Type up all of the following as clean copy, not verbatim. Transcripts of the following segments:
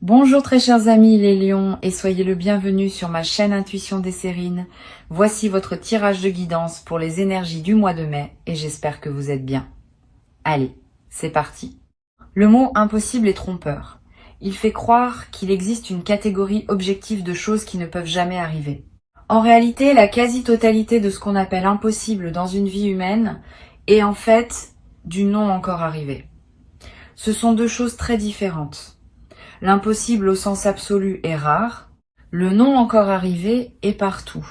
Bonjour très chers amis les lions et soyez le bienvenu sur ma chaîne Intuition des Sérines. Voici votre tirage de guidance pour les énergies du mois de mai et j'espère que vous êtes bien. Allez, c'est parti. Le mot impossible est trompeur. Il fait croire qu'il existe une catégorie objective de choses qui ne peuvent jamais arriver. En réalité, la quasi-totalité de ce qu'on appelle impossible dans une vie humaine est en fait du non encore arrivé. Ce sont deux choses très différentes. L'impossible au sens absolu est rare, le non encore arrivé est partout.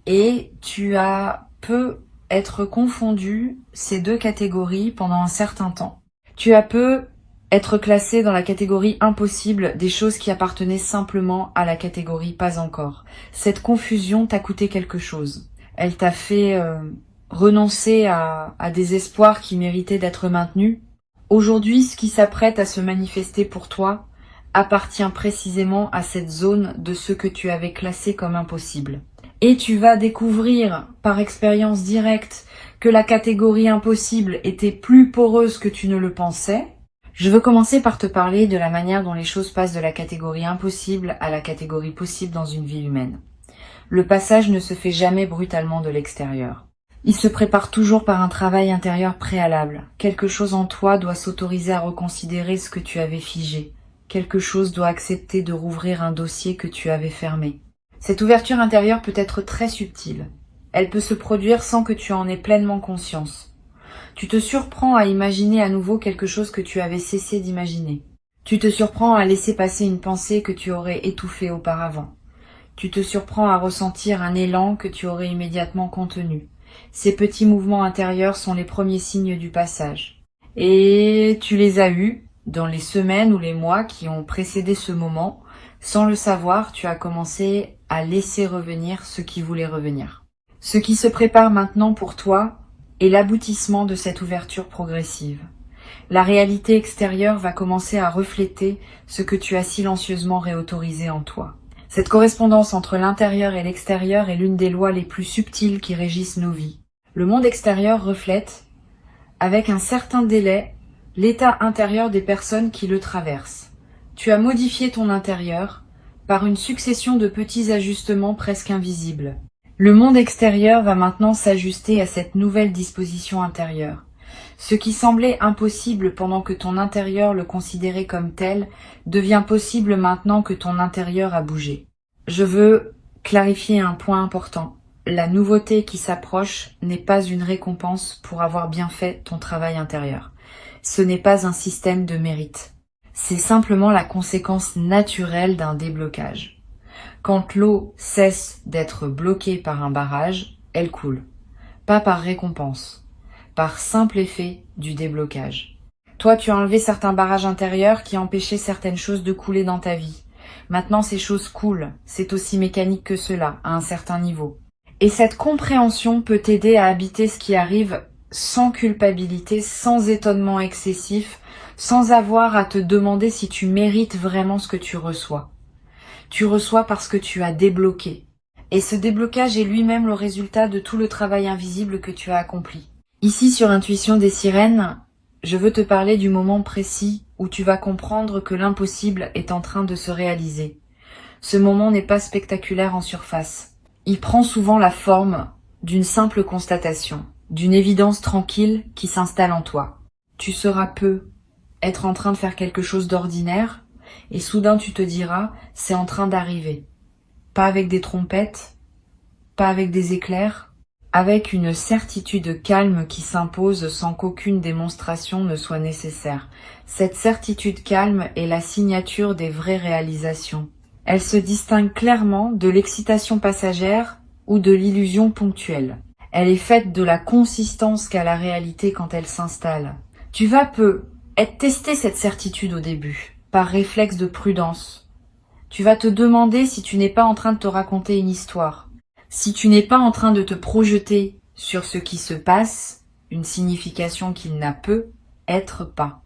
Et tu as peu être confondu ces deux catégories pendant un certain temps. Tu as peu être classé dans la catégorie impossible des choses qui appartenaient simplement à la catégorie pas encore. Cette confusion t'a coûté quelque chose. Elle t'a fait renoncer à des espoirs qui méritaient d'être maintenus. Aujourd'hui, ce qui s'apprête à se manifester pour toi appartient précisément à cette zone de ce que tu avais classé comme impossible. Et tu vas découvrir par expérience directe que la catégorie impossible était plus poreuse que tu ne le pensais. Je veux commencer par te parler de la manière dont les choses passent de la catégorie impossible à la catégorie possible dans une vie humaine. Le passage ne se fait jamais brutalement de l'extérieur. Il se prépare toujours par un travail intérieur préalable. Quelque chose en toi doit s'autoriser à reconsidérer ce que tu avais figé. Quelque chose doit accepter de rouvrir un dossier que tu avais fermé. Cette ouverture intérieure peut être très subtile. Elle peut se produire sans que tu en aies pleinement conscience. Tu te surprends à imaginer à nouveau quelque chose que tu avais cessé d'imaginer. Tu te surprends à laisser passer une pensée que tu aurais étouffée auparavant. Tu te surprends à ressentir un élan que tu aurais immédiatement contenu. Ces petits mouvements intérieurs sont les premiers signes du passage. Et tu les as eus dans les semaines ou les mois qui ont précédé ce moment. Sans le savoir, tu as commencé à laisser revenir ce qui voulait revenir. Ce qui se prépare maintenant pour toi est l'aboutissement de cette ouverture progressive. La réalité extérieure va commencer à refléter ce que tu as silencieusement réautorisé en toi. Cette correspondance entre l'intérieur et l'extérieur est l'une des lois les plus subtiles qui régissent nos vies. Le monde extérieur reflète, avec un certain délai, l'état intérieur des personnes qui le traversent. Tu as modifié ton intérieur par une succession de petits ajustements presque invisibles. Le monde extérieur va maintenant s'ajuster à cette nouvelle disposition intérieure. Ce qui semblait impossible pendant que ton intérieur le considérait comme tel devient possible maintenant que ton intérieur a bougé. Je veux clarifier un point important. La nouveauté qui s'approche n'est pas une récompense pour avoir bien fait ton travail intérieur. Ce n'est pas un système de mérite. C'est simplement la conséquence naturelle d'un déblocage. Quand l'eau cesse d'être bloquée par un barrage, elle coule. Pas par récompense, par simple effet du déblocage. Toi, tu as enlevé certains barrages intérieurs qui empêchaient certaines choses de couler dans ta vie. Maintenant, ces choses coulent. C'est aussi mécanique que cela, à un certain niveau. Et cette compréhension peut t'aider à habiter ce qui arrive sans culpabilité, sans étonnement excessif, sans avoir à te demander si tu mérites vraiment ce que tu reçois. Tu reçois parce que tu as débloqué. Et ce déblocage est lui-même le résultat de tout le travail invisible que tu as accompli. Ici, sur Intuition des Sirènes, je veux te parler du moment précis où tu vas comprendre que l'impossible est en train de se réaliser. Ce moment n'est pas spectaculaire en surface. Il prend souvent la forme d'une simple constatation, d'une évidence tranquille qui s'installe en toi. Tu sauras peu être en train de faire quelque chose d'ordinaire, et soudain tu te diras, c'est en train d'arriver. Pas avec des trompettes, pas avec des éclairs, avec une certitude calme qui s'impose sans qu'aucune démonstration ne soit nécessaire. Cette certitude calme est la signature des vraies réalisations. Elle se distingue clairement de l'excitation passagère ou de l'illusion ponctuelle. Elle est faite de la consistance qu'a la réalité quand elle s'installe. Tu vas tester cette certitude au début, par réflexe de prudence. Tu vas te demander si tu n'es pas en train de te raconter une histoire, si tu n'es pas en train de te projeter sur ce qui se passe, une signification qu'il n'a peut être pas.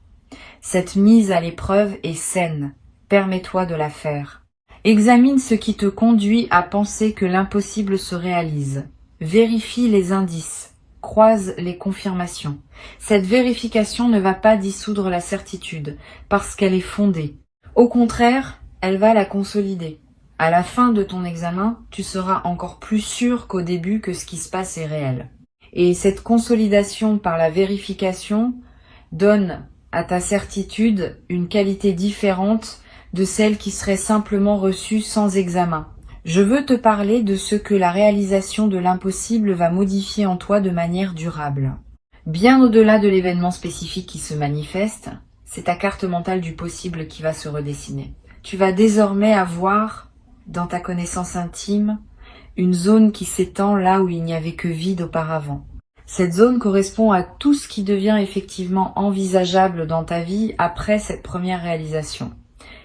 Cette mise à l'épreuve est saine, permets-toi de la faire. Examine ce qui te conduit à penser que l'impossible se réalise. Vérifie les indices, croise les confirmations. Cette vérification ne va pas dissoudre la certitude, parce qu'elle est fondée. Au contraire, elle va la consolider. À la fin de ton examen, tu seras encore plus sûr qu'au début que ce qui se passe est réel. Et cette consolidation par la vérification donne à ta certitude une qualité différente de celle qui serait simplement reçue sans examen. Je veux te parler de ce que la réalisation de l'impossible va modifier en toi de manière durable. Bien au-delà de l'événement spécifique qui se manifeste, c'est ta carte mentale du possible qui va se redessiner. Tu vas désormais avoir, dans ta connaissance intime, une zone qui s'étend là où il n'y avait que vide auparavant. Cette zone correspond à tout ce qui devient effectivement envisageable dans ta vie après cette première réalisation.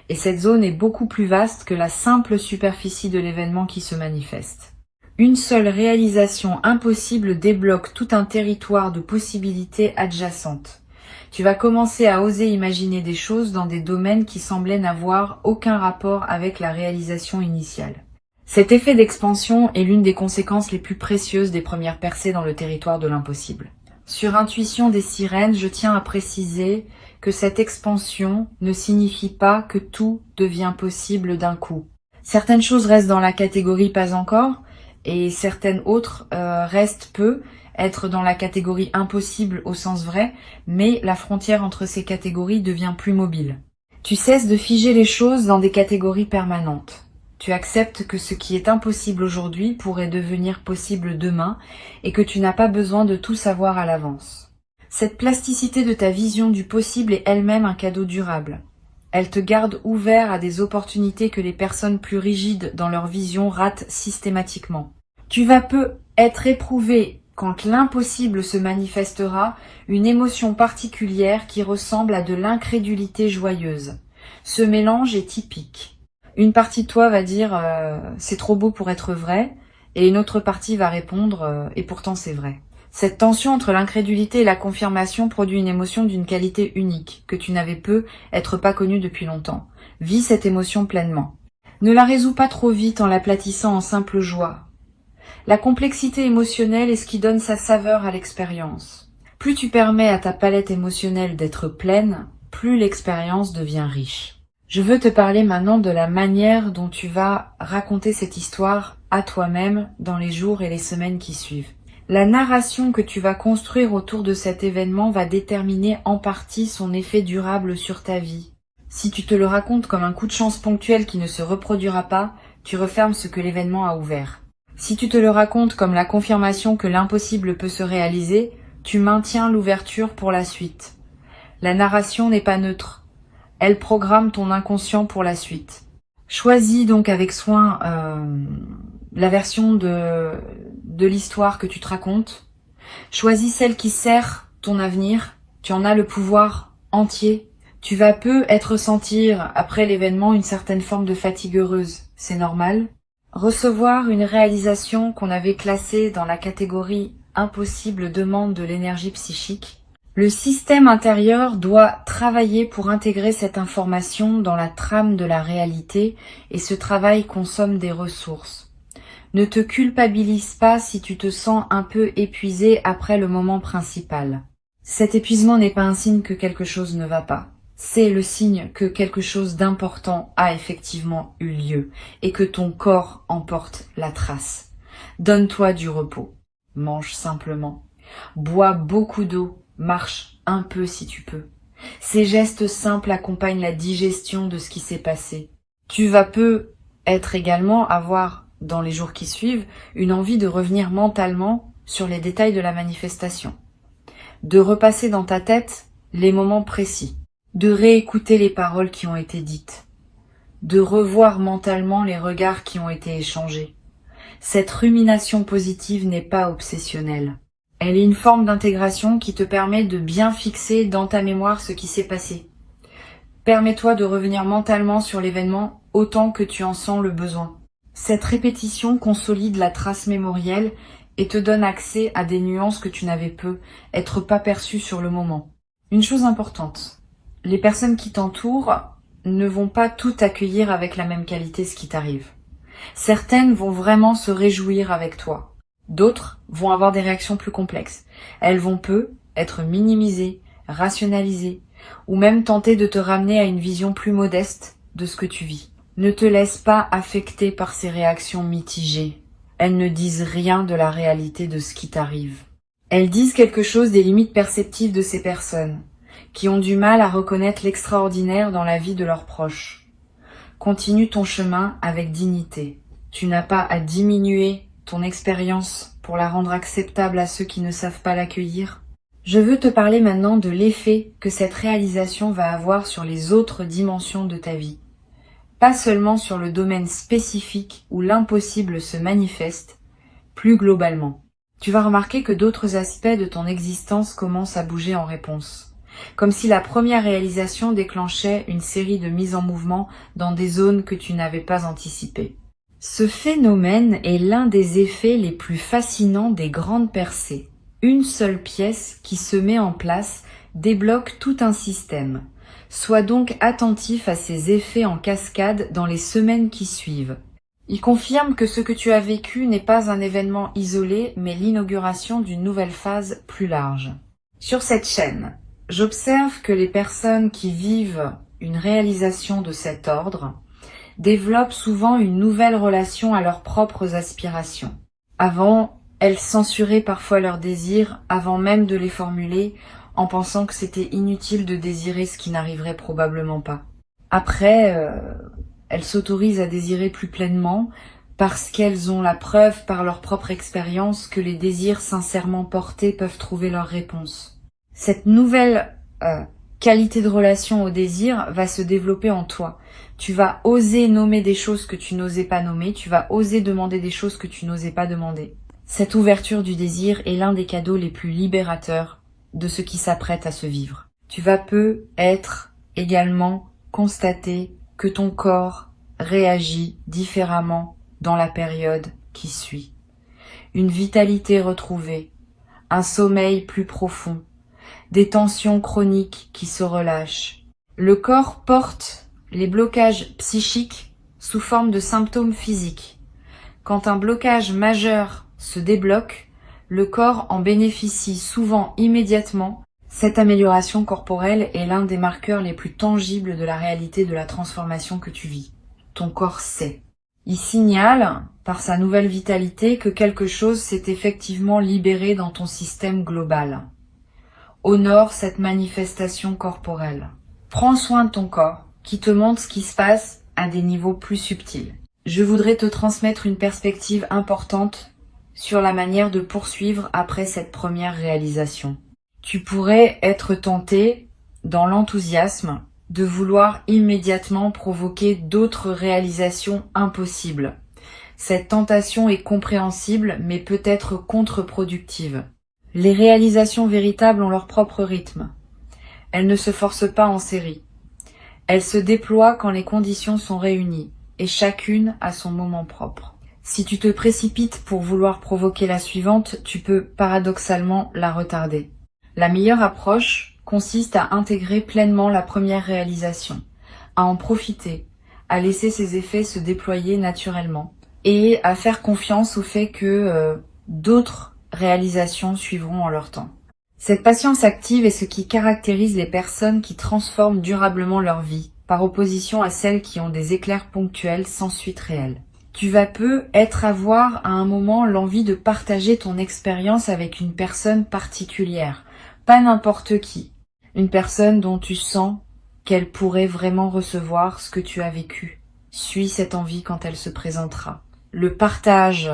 Et cette zone est beaucoup plus vaste que la simple superficie de l'événement qui se manifeste. Une seule réalisation impossible débloque tout un territoire de possibilités adjacentes. Tu vas commencer à oser imaginer des choses dans des domaines qui semblaient n'avoir aucun rapport avec la réalisation initiale. Cet effet d'expansion est l'une des conséquences les plus précieuses des premières percées dans le territoire de l'impossible. Sur Intuition des sirènes, je tiens à préciser que cette expansion ne signifie pas que tout devient possible d'un coup. Certaines choses restent dans la catégorie pas encore, et certaines autres peuvent être dans la catégorie impossible au sens vrai, mais la frontière entre ces catégories devient plus mobile. Tu cesses de figer les choses dans des catégories permanentes. Tu acceptes que ce qui est impossible aujourd'hui pourrait devenir possible demain et que tu n'as pas besoin de tout savoir à l'avance. Cette plasticité de ta vision du possible est elle-même un cadeau durable. Elle te garde ouvert à des opportunités que les personnes plus rigides dans leur vision ratent systématiquement. Tu vas peu être éprouvé quand l'impossible se manifestera, une émotion particulière qui ressemble à de l'incrédulité joyeuse. Ce mélange est typique. Une partie de toi va dire c'est trop beau pour être vrai, et une autre partie va répondre et pourtant c'est vrai. Cette tension entre l'incrédulité et la confirmation produit une émotion d'une qualité unique, que tu n'avais être pas connue depuis longtemps. Vis cette émotion pleinement. Ne la résous pas trop vite en l'aplatissant en simple joie. La complexité émotionnelle est ce qui donne sa saveur à l'expérience. Plus tu permets à ta palette émotionnelle d'être pleine, plus l'expérience devient riche. Je veux te parler maintenant de la manière dont tu vas raconter cette histoire à toi-même dans les jours et les semaines qui suivent. La narration que tu vas construire autour de cet événement va déterminer en partie son effet durable sur ta vie. Si tu te le racontes comme un coup de chance ponctuel qui ne se reproduira pas, tu refermes ce que l'événement a ouvert. Si tu te le racontes comme la confirmation que l'impossible peut se réaliser, tu maintiens l'ouverture pour la suite. La narration n'est pas neutre. Elle programme ton inconscient pour la suite. Choisis donc avec soin la version de l'histoire que tu te racontes. Choisis celle qui sert ton avenir. Tu en as le pouvoir entier. Tu vas ressentir après l'événement une certaine forme de fatigue heureuse. C'est normal. Recevoir une réalisation qu'on avait classée dans la catégorie impossible demande de l'énergie psychique. Le système intérieur doit travailler pour intégrer cette information dans la trame de la réalité et ce travail consomme des ressources. Ne te culpabilise pas si tu te sens un peu épuisé après le moment principal. Cet épuisement n'est pas un signe que quelque chose ne va pas. C'est le signe que quelque chose d'important a effectivement eu lieu et que ton corps en porte la trace. Donne-toi du repos. Mange simplement. Bois beaucoup d'eau. Marche un peu si tu peux. Ces gestes simples accompagnent la digestion de ce qui s'est passé. Tu vas être également avoir, dans les jours qui suivent, une envie de revenir mentalement sur les détails de la manifestation. De repasser dans ta tête les moments précis. De réécouter les paroles qui ont été dites. De revoir mentalement les regards qui ont été échangés. Cette rumination positive n'est pas obsessionnelle. Elle est une forme d'intégration qui te permet de bien fixer dans ta mémoire ce qui s'est passé. Permets-toi de revenir mentalement sur l'événement autant que tu en sens le besoin. Cette répétition consolide la trace mémorielle et te donne accès à des nuances que tu n'avais pas perçues sur le moment. Une chose importante, les personnes qui t'entourent ne vont pas tout accueillir avec la même qualité ce qui t'arrive. Certaines vont vraiment se réjouir avec toi. D'autres vont avoir des réactions plus complexes. Elles vont être minimisées, rationalisées, ou même tenter de te ramener à une vision plus modeste de ce que tu vis. Ne te laisse pas affecter par ces réactions mitigées. Elles ne disent rien de la réalité de ce qui t'arrive. Elles disent quelque chose des limites perceptives de ces personnes, qui ont du mal à reconnaître l'extraordinaire dans la vie de leurs proches. Continue ton chemin avec dignité. Tu n'as pas à diminuer ton expérience pour la rendre acceptable à ceux qui ne savent pas l'accueillir. Je veux te parler maintenant de l'effet que cette réalisation va avoir sur les autres dimensions de ta vie. Pas seulement sur le domaine spécifique où l'impossible se manifeste, plus globalement. Tu vas remarquer que d'autres aspects de ton existence commencent à bouger en réponse. Comme si la première réalisation déclenchait une série de mises en mouvement dans des zones que tu n'avais pas anticipées. Ce phénomène est l'un des effets les plus fascinants des grandes percées. Une seule pièce qui se met en place débloque tout un système. Sois donc attentif à ces effets en cascade dans les semaines qui suivent. Il confirme que ce que tu as vécu n'est pas un événement isolé, mais l'inauguration d'une nouvelle phase plus large. Sur cette chaîne, j'observe que les personnes qui vivent une réalisation de cet ordre développent souvent une nouvelle relation à leurs propres aspirations. Avant, elles censuraient parfois leurs désirs avant même de les formuler, en pensant que c'était inutile de désirer ce qui n'arriverait probablement pas. Après, elles s'autorisent à désirer plus pleinement parce qu'elles ont la preuve par leur propre expérience que les désirs sincèrement portés peuvent trouver leur réponse. Cette nouvelle qualité de relation au désir va se développer en toi. Tu vas oser nommer des choses que tu n'osais pas nommer, tu vas oser demander des choses que tu n'osais pas demander. Cette ouverture du désir est l'un des cadeaux les plus libérateurs de ce qui s'apprête à se vivre. Tu vas peut-être également constater que ton corps réagit différemment dans la période qui suit. Une vitalité retrouvée, un sommeil plus profond, des tensions chroniques qui se relâchent. Le corps porte les blocages psychiques sous forme de symptômes physiques. Quand un blocage majeur se débloque, le corps en bénéficie souvent immédiatement. Cette amélioration corporelle est l'un des marqueurs les plus tangibles de la réalité de la transformation que tu vis. Ton corps sait. Il signale, par sa nouvelle vitalité, que quelque chose s'est effectivement libéré dans ton système global. Honore cette manifestation corporelle. Prends soin de ton corps, qui te montre ce qui se passe à des niveaux plus subtils. Je voudrais te transmettre une perspective importante sur la manière de poursuivre après cette première réalisation. Tu pourrais être tenté, dans l'enthousiasme, de vouloir immédiatement provoquer d'autres réalisations impossibles. Cette tentation est compréhensible, mais peut être contre-productive. Les réalisations véritables ont leur propre rythme. Elles ne se forcent pas en série. Elles se déploient quand les conditions sont réunies, et chacune a son moment propre. Si tu te précipites pour vouloir provoquer la suivante, tu peux paradoxalement la retarder. La meilleure approche consiste à intégrer pleinement la première réalisation, à en profiter, à laisser ses effets se déployer naturellement et à faire confiance au fait que d'autres réalisations suivront en leur temps. Cette patience active est ce qui caractérise les personnes qui transforment durablement leur vie, par opposition à celles qui ont des éclairs ponctuels sans suite réelle. Tu vas peut-être avoir à un moment l'envie de partager ton expérience avec une personne particulière, pas n'importe qui, une personne dont tu sens qu'elle pourrait vraiment recevoir ce que tu as vécu. Suis cette envie quand elle se présentera. Le partage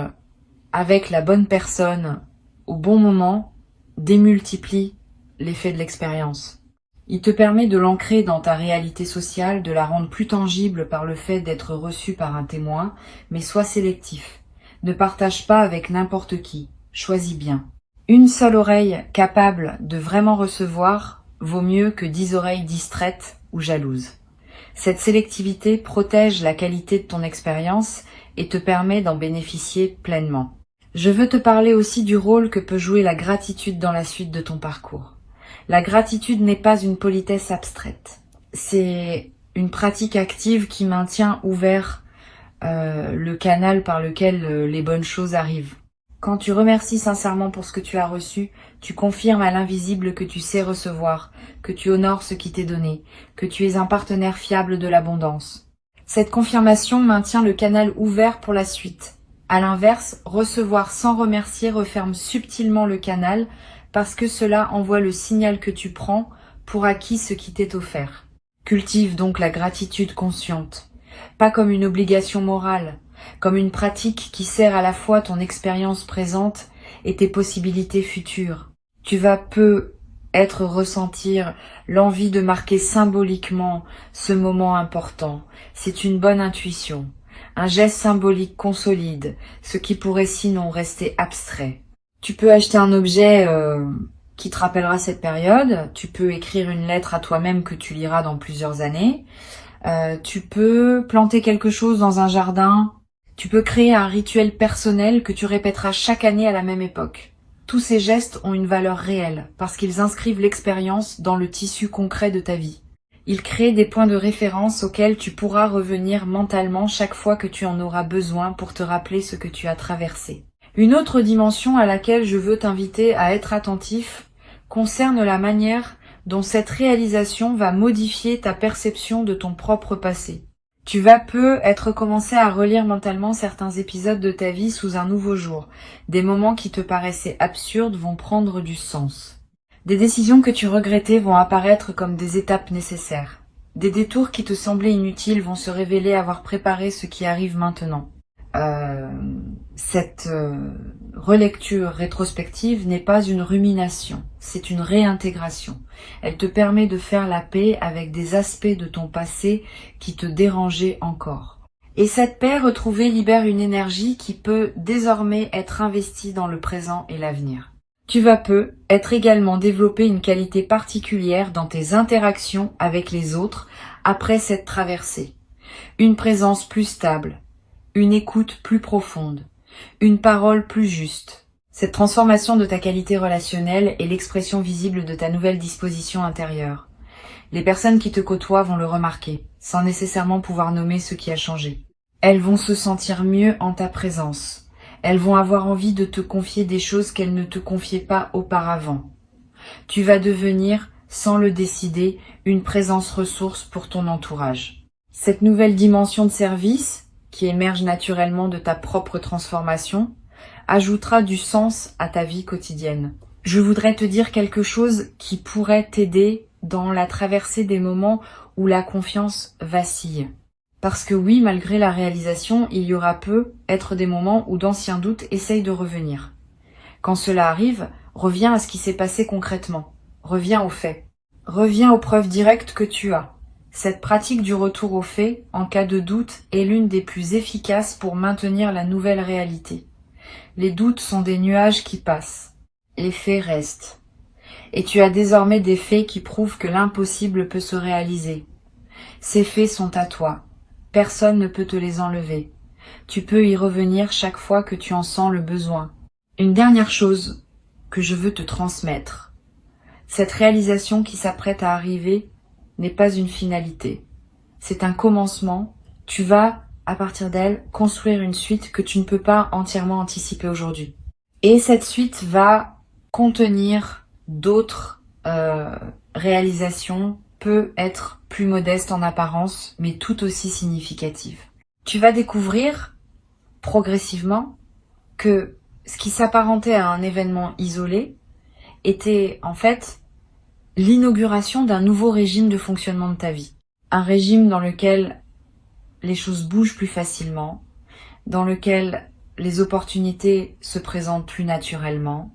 avec la bonne personne au bon moment démultiplie l'effet de l'expérience. Il te permet de l'ancrer dans ta réalité sociale, de la rendre plus tangible par le fait d'être reçu par un témoin, mais sois sélectif. Ne partage pas avec n'importe qui. Choisis bien. Une seule oreille capable de vraiment recevoir vaut mieux que 10 oreilles distraites ou jalouses. Cette sélectivité protège la qualité de ton expérience et te permet d'en bénéficier pleinement. Je veux te parler aussi du rôle que peut jouer la gratitude dans la suite de ton parcours. La gratitude n'est pas une politesse abstraite. C'est une pratique active qui maintient ouvert le canal par lequel les bonnes choses arrivent. Quand tu remercies sincèrement pour ce que tu as reçu, tu confirmes à l'invisible que tu sais recevoir, que tu honores ce qui t'est donné, que tu es un partenaire fiable de l'abondance. Cette confirmation maintient le canal ouvert pour la suite. À l'inverse, recevoir sans remercier referme subtilement le canal parce que cela envoie le signal que tu prends pour acquis ce qui t'est offert. Cultive donc la gratitude consciente, pas comme une obligation morale, comme une pratique qui sert à la fois ton expérience présente et tes possibilités futures. Tu vas ressentir l'envie de marquer symboliquement ce moment important. C'est une bonne intuition. Un geste symbolique consolide ce qui pourrait sinon rester abstrait. Tu peux acheter un objet qui te rappellera cette période. Tu peux écrire une lettre à toi-même que tu liras dans plusieurs années. Tu peux planter quelque chose dans un jardin. Tu peux créer un rituel personnel que tu répéteras chaque année à la même époque. Tous ces gestes ont une valeur réelle parce qu'ils inscrivent l'expérience dans le tissu concret de ta vie. Ils créent des points de référence auxquels tu pourras revenir mentalement chaque fois que tu en auras besoin pour te rappeler ce que tu as traversé. Une autre dimension à laquelle je veux t'inviter à être attentif concerne la manière dont cette réalisation va modifier ta perception de ton propre passé. Tu vas commencer à relire mentalement certains épisodes de ta vie sous un nouveau jour. Des moments qui te paraissaient absurdes vont prendre du sens. Des décisions que tu regrettais vont apparaître comme des étapes nécessaires. Des détours qui te semblaient inutiles vont se révéler avoir préparé ce qui arrive maintenant. Cette relecture rétrospective n'est pas une rumination, c'est une réintégration. Elle te permet de faire la paix avec des aspects de ton passé qui te dérangeaient encore. Et cette paix retrouvée libère une énergie qui peut désormais être investie dans le présent et l'avenir. Tu vas être également développer une qualité particulière dans tes interactions avec les autres après cette traversée. Une présence plus stable, une écoute plus profonde, une parole plus juste. Cette transformation de ta qualité relationnelle est l'expression visible de ta nouvelle disposition intérieure. Les personnes qui te côtoient vont le remarquer, sans nécessairement pouvoir nommer ce qui a changé. Elles vont se sentir mieux en ta présence. Elles vont avoir envie de te confier des choses qu'elles ne te confiaient pas auparavant. Tu vas devenir, sans le décider, une présence ressource pour ton entourage. Cette nouvelle dimension de service, qui émerge naturellement de ta propre transformation, ajoutera du sens à ta vie quotidienne. Je voudrais te dire quelque chose qui pourrait t'aider dans la traversée des moments où la confiance vacille. Parce que oui, malgré la réalisation, il y aura être des moments où d'anciens doutes essayent de revenir. Quand cela arrive, reviens à ce qui s'est passé concrètement. Reviens aux faits. Reviens aux preuves directes que tu as. Cette pratique du retour aux faits, en cas de doute, est l'une des plus efficaces pour maintenir la nouvelle réalité. Les doutes sont des nuages qui passent. Les faits restent. Et tu as désormais des faits qui prouvent que l'impossible peut se réaliser. Ces faits sont à toi. Personne ne peut te les enlever. Tu peux y revenir chaque fois que tu en sens le besoin. Une dernière chose que je veux te transmettre. Cette réalisation qui s'apprête à arriver n'est pas une finalité. C'est un commencement. Tu vas, à partir d'elle, construire une suite que tu ne peux pas entièrement anticiper aujourd'hui. Et cette suite va contenir d'autres réalisations, peut être plus modestes en apparence, mais tout aussi significatives. Tu vas découvrir progressivement que ce qui s'apparentait à un événement isolé était en fait l'inauguration d'un nouveau régime de fonctionnement de ta vie. Un régime dans lequel les choses bougent plus facilement, dans lequel les opportunités se présentent plus naturellement,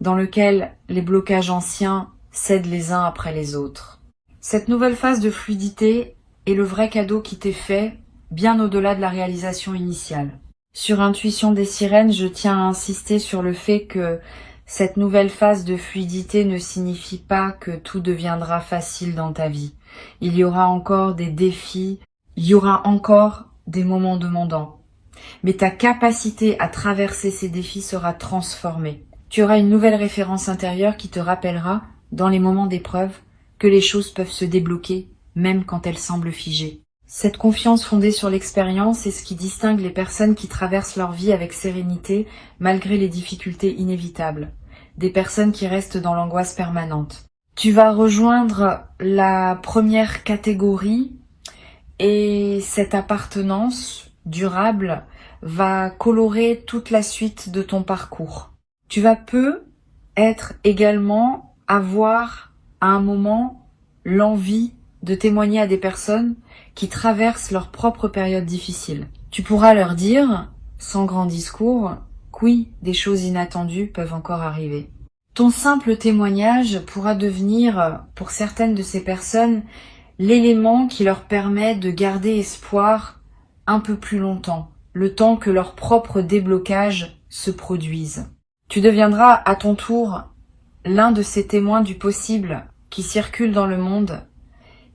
dans lequel les blocages anciens cèdent les uns après les autres. Cette nouvelle phase de fluidité est le vrai cadeau qui t'est fait, bien au-delà de la réalisation initiale. Sur Intuition des sirènes, je tiens à insister sur le fait que cette nouvelle phase de fluidité ne signifie pas que tout deviendra facile dans ta vie. Il y aura encore des défis, il y aura encore des moments demandants. Mais ta capacité à traverser ces défis sera transformée. Tu auras une nouvelle référence intérieure qui te rappellera, dans les moments d'épreuve, que les choses peuvent se débloquer, même quand elles semblent figées. Cette confiance fondée sur l'expérience est ce qui distingue les personnes qui traversent leur vie avec sérénité malgré les difficultés inévitables. Des personnes qui restent dans l'angoisse permanente. Tu vas rejoindre la première catégorie Et cette appartenance durable va colorer toute la suite de ton parcours. Tu vas être également avoir à un moment l'envie de témoigner à des personnes qui traversent leur propre période difficile. Tu pourras leur dire, sans grand discours, que oui, des choses inattendues peuvent encore arriver. Ton simple témoignage pourra devenir, pour certaines de ces personnes, l'élément qui leur permet de garder espoir un peu plus longtemps, le temps que leur propre déblocage se produise. Tu deviendras à ton tour l'un de ces témoins du possible qui circulent dans le monde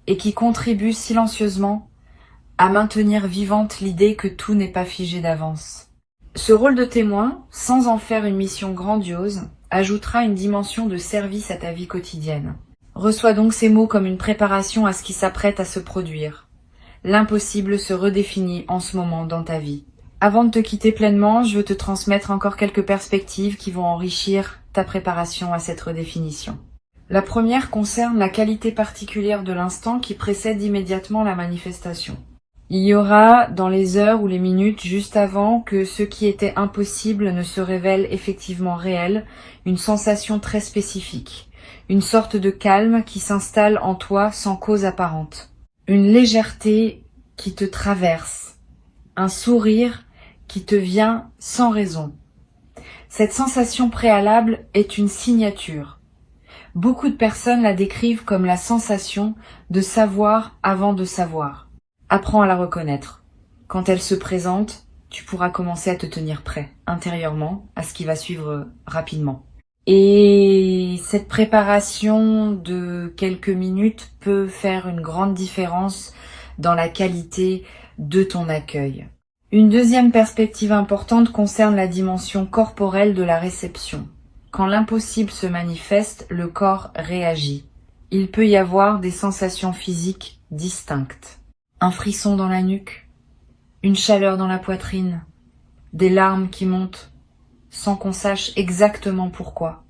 et qui contribuent silencieusement à maintenir vivante l'idée que tout n'est pas figé d'avance. Ce rôle de témoin, sans en faire une mission grandiose, ajoutera une dimension de service à ta vie quotidienne. Reçois donc ces mots comme une préparation à ce qui s'apprête à se produire. L'impossible se redéfinit en ce moment dans ta vie. Avant de te quitter pleinement, je veux te transmettre encore quelques perspectives qui vont enrichir ta préparation à cette redéfinition. La première concerne la qualité particulière de l'instant qui précède immédiatement la manifestation. Il y aura, dans les heures ou les minutes juste avant que ce qui était impossible ne se révèle effectivement réel, une sensation très spécifique, une sorte de calme qui s'installe en toi sans cause apparente, une légèreté qui te traverse, un sourire qui te vient sans raison. Cette sensation préalable est une signature. Beaucoup de personnes la décrivent comme la sensation de savoir avant de savoir. Apprends à la reconnaître. Quand elle se présente, tu pourras commencer à te tenir prêt, intérieurement, à ce qui va suivre rapidement. Et cette préparation de quelques minutes peut faire une grande différence dans la qualité de ton accueil. Une deuxième perspective importante concerne la dimension corporelle de la réception. Quand l'impossible se manifeste, le corps réagit. Il peut y avoir des sensations physiques distinctes. Un frisson dans la nuque, une chaleur dans la poitrine, des larmes qui montent, sans qu'on sache exactement pourquoi.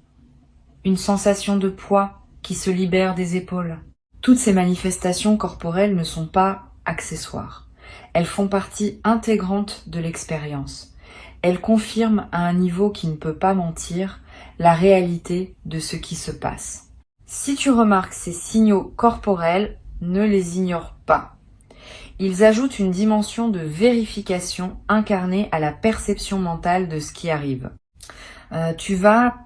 Une sensation de poids qui se libère des épaules. Toutes ces manifestations corporelles ne sont pas accessoires. Elles font partie intégrante de l'expérience. Elles confirment à un niveau qui ne peut pas mentir la réalité de ce qui se passe. Si tu remarques ces signaux corporels, ne les ignore pas. Ils ajoutent une dimension de vérification incarnée à la perception mentale de ce qui arrive. Tu vas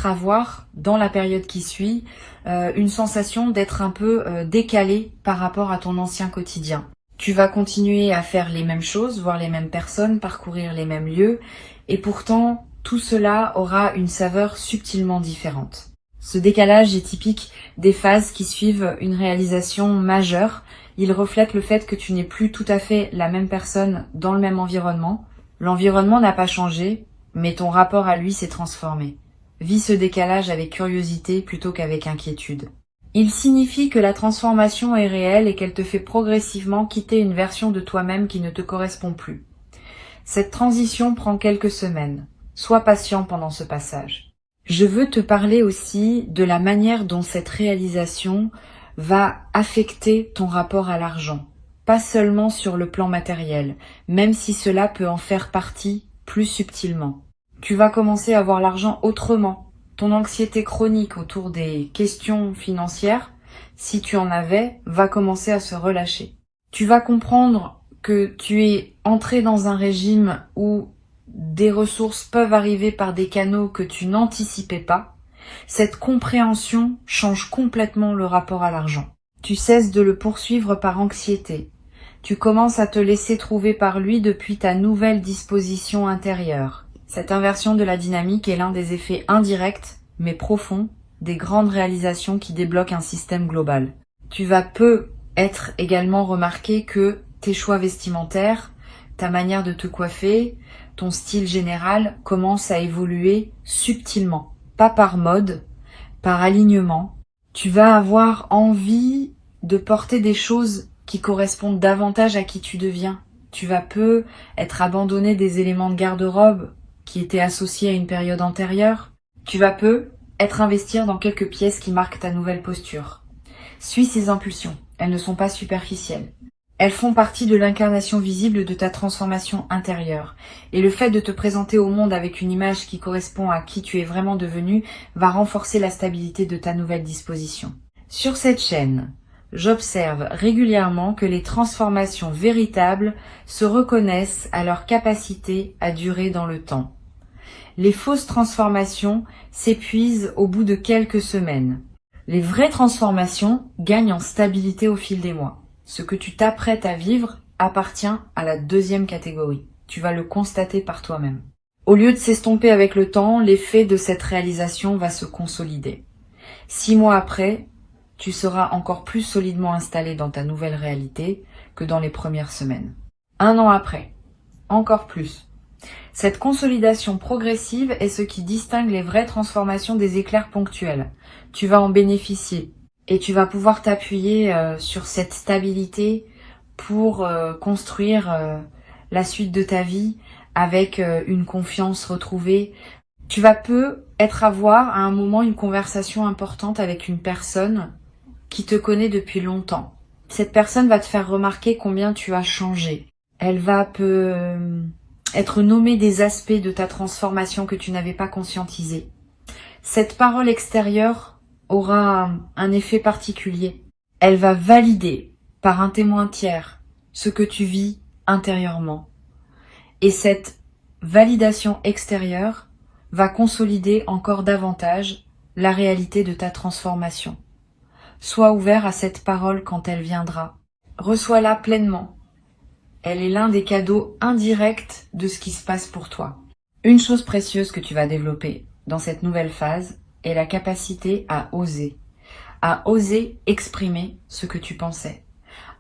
avoir, dans la période qui suit, une sensation d'être un peu décalé par rapport à ton ancien quotidien. Tu vas continuer à faire les mêmes choses, voir les mêmes personnes, parcourir les mêmes lieux, et pourtant, tout cela aura une saveur subtilement différente. Ce décalage est typique des phases qui suivent une réalisation majeure. Il reflète le fait que tu n'es plus tout à fait la même personne dans le même environnement. L'environnement n'a pas changé, mais ton rapport à lui s'est transformé. Vis ce décalage avec curiosité plutôt qu'avec inquiétude. Il signifie que la transformation est réelle et qu'elle te fait progressivement quitter une version de toi-même qui ne te correspond plus. Cette transition prend quelques semaines. Sois patient pendant ce passage. Je veux te parler aussi de la manière dont cette réalisation va affecter ton rapport à l'argent. Pas seulement sur le plan matériel, même si cela peut en faire partie plus subtilement. Tu vas commencer à voir l'argent autrement. Ton anxiété chronique autour des questions financières, si tu en avais, va commencer à se relâcher. Tu vas comprendre que tu es entré dans un régime où des ressources peuvent arriver par des canaux que tu n'anticipais pas. Cette compréhension change complètement le rapport à l'argent. Tu cesses de le poursuivre par anxiété. Tu commences à te laisser trouver par lui depuis ta nouvelle disposition intérieure. Cette inversion de la dynamique est l'un des effets indirects, mais profonds, des grandes réalisations qui débloquent un système global. Tu vas être également remarqué que tes choix vestimentaires, ta manière de te coiffer, ton style général commencent à évoluer subtilement, pas par mode, par alignement. Tu vas avoir envie de porter des choses qui correspondent davantage à qui tu deviens. Tu vas être abandonné des éléments de garde-robe qui étaient associés à une période antérieure. Tu vas être investir dans quelques pièces qui marquent ta nouvelle posture. Suis ces impulsions, elles ne sont pas superficielles. Elles font partie de l'incarnation visible de ta transformation intérieure. Et le fait de te présenter au monde avec une image qui correspond à qui tu es vraiment devenu va renforcer la stabilité de ta nouvelle disposition. Sur cette chaîne, j'observe régulièrement que les transformations véritables se reconnaissent à leur capacité à durer dans le temps. Les fausses transformations s'épuisent au bout de quelques semaines. Les vraies transformations gagnent en stabilité au fil des mois. Ce que tu t'apprêtes à vivre appartient à la deuxième catégorie. Tu vas le constater par toi-même. Au lieu de s'estomper avec le temps, l'effet de cette réalisation va se consolider. 6 mois après, tu seras encore plus solidement installé dans ta nouvelle réalité que dans les premières semaines. 1 an après, encore plus. Cette consolidation progressive est ce qui distingue les vraies transformations des éclairs ponctuels. Tu vas en bénéficier et tu vas pouvoir t'appuyer sur cette stabilité pour construire la suite de ta vie avec une confiance retrouvée. Tu vas peut-être avoir à un moment une conversation importante avec une personne qui te connaît depuis longtemps. Cette personne va te faire remarquer combien tu as changé. Elle va être nommée des aspects de ta transformation que tu n'avais pas conscientisés. Cette parole extérieure aura un effet particulier. Elle va valider par un témoin tiers ce que tu vis intérieurement. Et cette validation extérieure va consolider encore davantage la réalité de ta transformation. Sois ouvert à cette parole quand elle viendra. Reçois-la pleinement. Elle est l'un des cadeaux indirects de ce qui se passe pour toi. Une chose précieuse que tu vas développer dans cette nouvelle phase est la capacité à oser exprimer ce que tu pensais,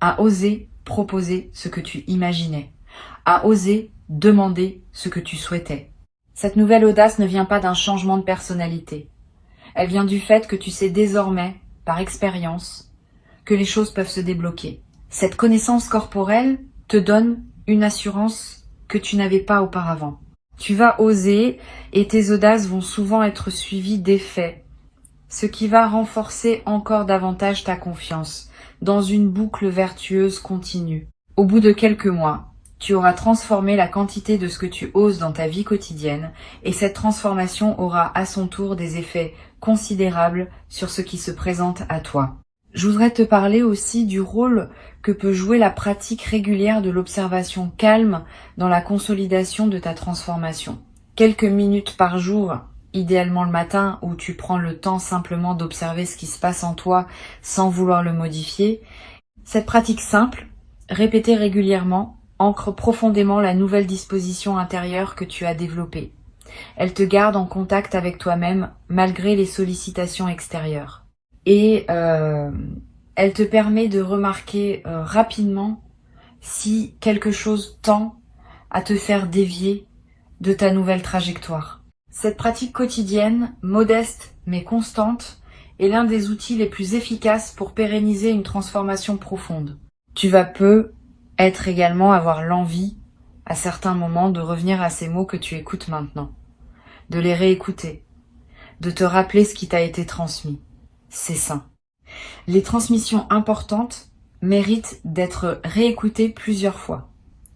à oser proposer ce que tu imaginais, à oser demander ce que tu souhaitais. Cette nouvelle audace ne vient pas d'un changement de personnalité. Elle vient du fait que tu sais désormais, par expérience, que les choses peuvent se débloquer. Cette connaissance corporelle te donne une assurance que tu n'avais pas auparavant. Tu vas oser et tes audaces vont souvent être suivies d'effets, ce qui va renforcer encore davantage ta confiance dans une boucle vertueuse continue. Au bout de quelques mois, tu auras transformé la quantité de ce que tu oses dans ta vie quotidienne et cette transformation aura à son tour des effets considérables sur ce qui se présente à toi. Je voudrais te parler aussi du rôle que peut jouer la pratique régulière de l'observation calme dans la consolidation de ta transformation. Quelques minutes par jour, idéalement le matin où tu prends le temps simplement d'observer ce qui se passe en toi sans vouloir le modifier. Cette pratique simple, répétée régulièrement, ancre profondément la nouvelle disposition intérieure que tu as développée. Elle te garde en contact avec toi-même malgré les sollicitations extérieures. Et elle te permet de remarquer rapidement si quelque chose tend à te faire dévier de ta nouvelle trajectoire. Cette pratique quotidienne, modeste mais constante, est l'un des outils les plus efficaces pour pérenniser une transformation profonde. Tu vas peut-être également avoir l'envie, à certains moments, de revenir à ces mots que tu écoutes maintenant, de les réécouter, de te rappeler ce qui t'a été transmis. C'est sain. Les transmissions importantes méritent d'être réécoutées plusieurs fois.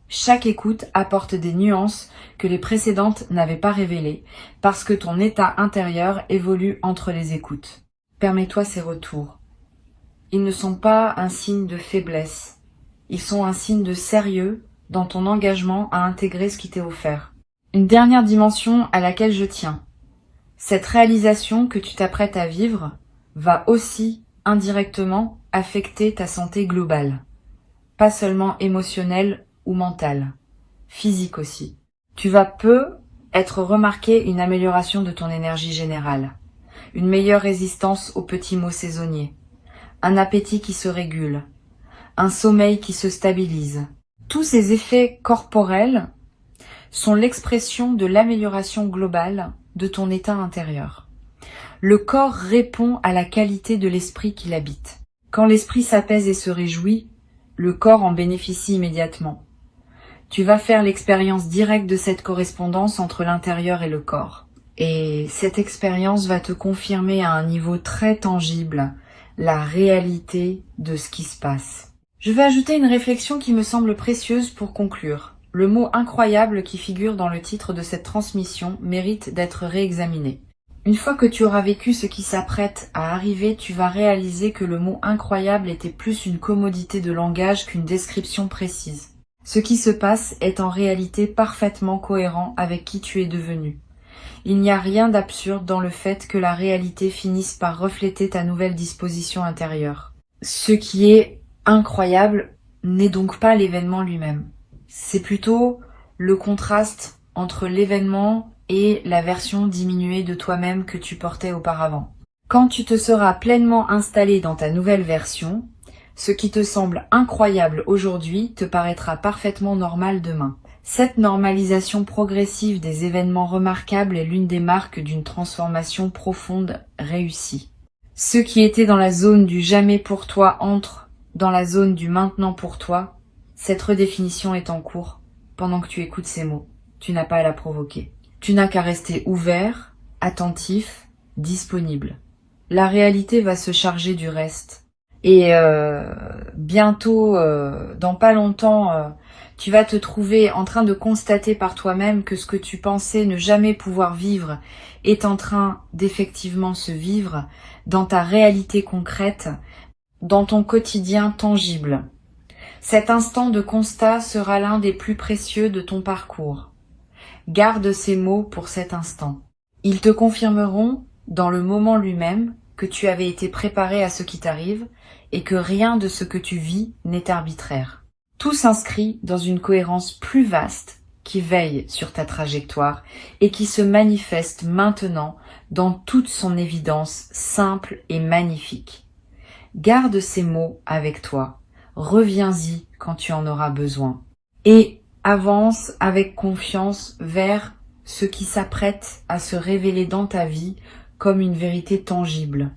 Chaque écoute apporte des nuances que les précédentes n'avaient pas révélées parce que ton état intérieur évolue entre les écoutes. Permets-toi ces retours. Ils ne sont pas un signe de faiblesse. Ils sont un signe de sérieux dans ton engagement à intégrer ce qui t'est offert. Une dernière dimension à laquelle je tiens. Cette réalisation que tu t'apprêtes à vivre va aussi indirectement affecter ta santé globale, pas seulement émotionnelle ou mentale, physique aussi. Tu vas peut-être remarquer une amélioration de ton énergie générale, une meilleure résistance aux petits maux saisonniers, un appétit qui se régule, un sommeil qui se stabilise. Tous ces effets corporels sont l'expression de l'amélioration globale de ton état intérieur. Le corps répond à la qualité de l'esprit qui l'habite. Quand l'esprit s'apaise et se réjouit, le corps en bénéficie immédiatement. Tu vas faire l'expérience directe de cette correspondance entre l'intérieur et le corps. Et cette expérience va te confirmer à un niveau très tangible la réalité de ce qui se passe. Je vais ajouter une réflexion qui me semble précieuse pour conclure. Le mot incroyable qui figure dans le titre de cette transmission mérite d'être réexaminé. Une fois que tu auras vécu ce qui s'apprête à arriver, tu vas réaliser que le mot incroyable était plus une commodité de langage qu'une description précise. Ce qui se passe est en réalité parfaitement cohérent avec qui tu es devenu. Il n'y a rien d'absurde dans le fait que la réalité finisse par refléter ta nouvelle disposition intérieure. Ce qui est incroyable n'est donc pas l'événement lui-même. C'est plutôt le contraste entre l'événement et la version diminuée de toi-même que tu portais auparavant. Quand tu te seras pleinement installé dans ta nouvelle version, ce qui te semble incroyable aujourd'hui te paraîtra parfaitement normal demain. Cette normalisation progressive des événements remarquables est l'une des marques d'une transformation profonde réussie. Ce qui était dans la zone du jamais pour toi entre dans la zone du maintenant pour toi. Cette redéfinition est en cours pendant que tu écoutes ces mots. Tu n'as pas à la provoquer. Tu n'as qu'à rester ouvert, attentif, disponible. La réalité va se charger du reste. Et bientôt, dans pas longtemps, tu vas te trouver en train de constater par toi-même que ce que tu pensais ne jamais pouvoir vivre est en train d'effectivement se vivre dans ta réalité concrète, dans ton quotidien tangible. Cet instant de constat sera l'un des plus précieux de ton parcours. Garde ces mots pour cet instant. Ils te confirmeront, dans le moment lui-même, que tu avais été préparé à ce qui t'arrive et que rien de ce que tu vis n'est arbitraire. Tout s'inscrit dans une cohérence plus vaste qui veille sur ta trajectoire et qui se manifeste maintenant dans toute son évidence simple et magnifique. Garde ces mots avec toi, reviens-y quand tu en auras besoin et avance avec confiance vers ce qui s'apprête à se révéler dans ta vie comme une vérité tangible.